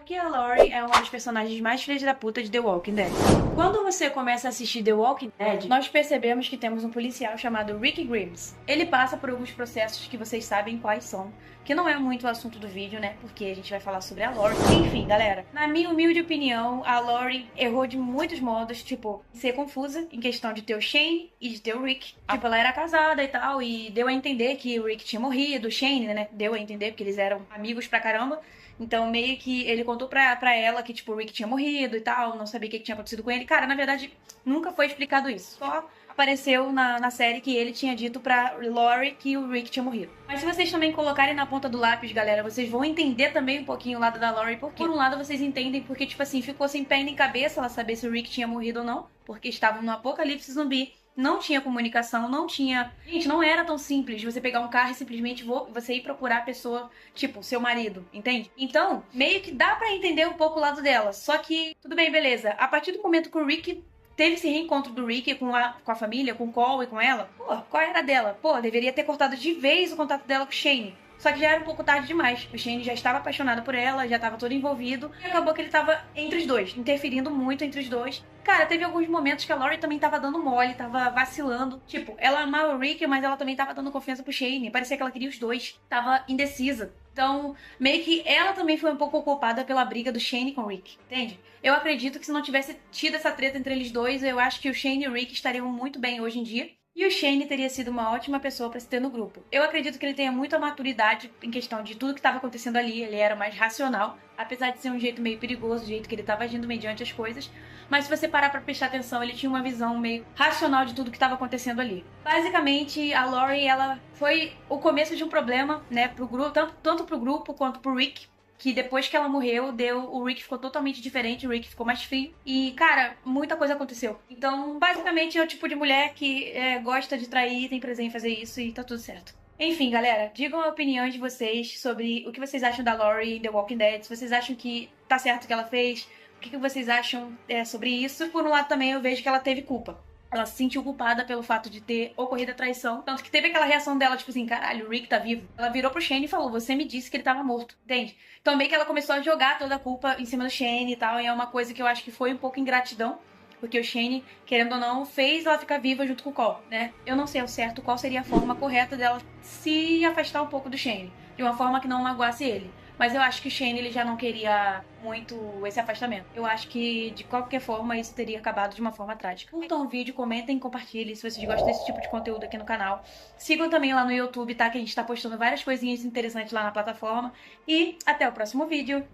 Porque a Lori é uma das personagens mais filhas da puta de The Walking Dead. Quando você começa a assistir The Walking Dead, nós percebemos que temos um policial chamado Rick Grimes. Ele passa por alguns processos que vocês sabem quais são, que não é muito o assunto do vídeo, né? Porque a gente vai falar sobre a Lori. Enfim, galera, na minha humilde opinião, a Lori errou de muitos modos, tipo, ser confusa em questão de ter o Shane e de ter o Rick. Tipo, ela era casada e tal, e deu a entender que o Rick tinha morrido, o Shane, né? Deu a entender, porque eles eram amigos pra caramba. Então, meio que ele contou pra ela que, tipo, o Rick tinha morrido e tal, não sabia o que tinha acontecido com ele. Cara, na verdade, nunca foi explicado isso. Só apareceu na série que ele tinha dito pra Lori que o Rick tinha morrido. Mas se vocês também colocarem na ponta do lápis, galera, vocês vão entender também um pouquinho o lado da Lori. Porque, por um lado, vocês entendem porque, tipo assim, ficou sem pé nem cabeça ela saber se o Rick tinha morrido ou não. Porque estavam no apocalipse zumbi. Não tinha comunicação, não tinha... Gente, não era tão simples você pegar um carro e simplesmente você ir procurar a pessoa, tipo, seu marido, entende? Então, meio que dá pra entender um pouco o lado dela. Só que, tudo bem, beleza. A partir do momento que o Rick teve esse reencontro do Rick com a família, com o Cole e com ela, pô, qual era dela? Pô, deveria ter cortado de vez o contato dela com o Shane. Só que já era um pouco tarde demais. O Shane já estava apaixonado por ela, já estava todo envolvido. E acabou que ele estava entre os dois, interferindo muito entre os dois. Cara, teve alguns momentos que a Lori também tava dando mole, tava vacilando. Tipo, ela amava o Rick, mas ela também tava dando confiança pro Shane. Parecia que ela queria os dois. Tava indecisa. Então, meio que ela também foi um pouco culpada pela briga do Shane com o Rick, entende? Eu acredito que se não tivesse tido essa treta entre eles dois, eu acho que o Shane e o Rick estariam muito bem hoje em dia. E o Shane teria sido uma ótima pessoa pra se ter no grupo. Eu acredito que ele tenha muita maturidade em questão de tudo que estava acontecendo ali. Ele era mais racional, apesar de ser um jeito meio perigoso, o jeito que ele estava agindo mediante as coisas. Mas se você parar pra prestar atenção, ele tinha uma visão meio racional de tudo que estava acontecendo ali. Basicamente, a Lori, ela foi o começo de um problema, né, pro grupo, tanto pro grupo quanto pro Rick. Que depois que ela morreu, o Rick ficou totalmente diferente, o Rick ficou mais frio. E, cara, muita coisa aconteceu. Então, basicamente, é o tipo de mulher que gosta de trair, tem prazer em fazer isso e tá tudo certo. Enfim, galera, digam a opinião de vocês sobre o que vocês acham da Lori em The Walking Dead. Se vocês acham que tá certo o que ela fez, o que vocês acham sobre isso. Por um lado também eu vejo que ela teve culpa. Ela se sentiu culpada pelo fato de ter ocorrido a traição. Tanto que teve aquela reação dela, tipo assim, caralho, o Rick tá vivo. Ela virou pro Shane e falou, você me disse que ele tava morto, entende? Então meio que ela começou a jogar toda a culpa em cima do Shane e tal. E é uma coisa que eu acho que foi um pouco ingratidão. Porque o Shane, querendo ou não, fez ela ficar viva junto com o Cole, né? Eu não sei ao certo qual seria a forma correta dela se afastar um pouco do Shane. De uma forma que não magoasse ele. Mas eu acho que o Shane, ele já não queria muito esse afastamento. Eu acho que, de qualquer forma, isso teria acabado de uma forma trágica. Curtam o vídeo, comentem, compartilhem se vocês gostam desse tipo de conteúdo aqui no canal. Sigam também lá no YouTube, tá? Que a gente tá postando várias coisinhas interessantes lá na plataforma. E até o próximo vídeo.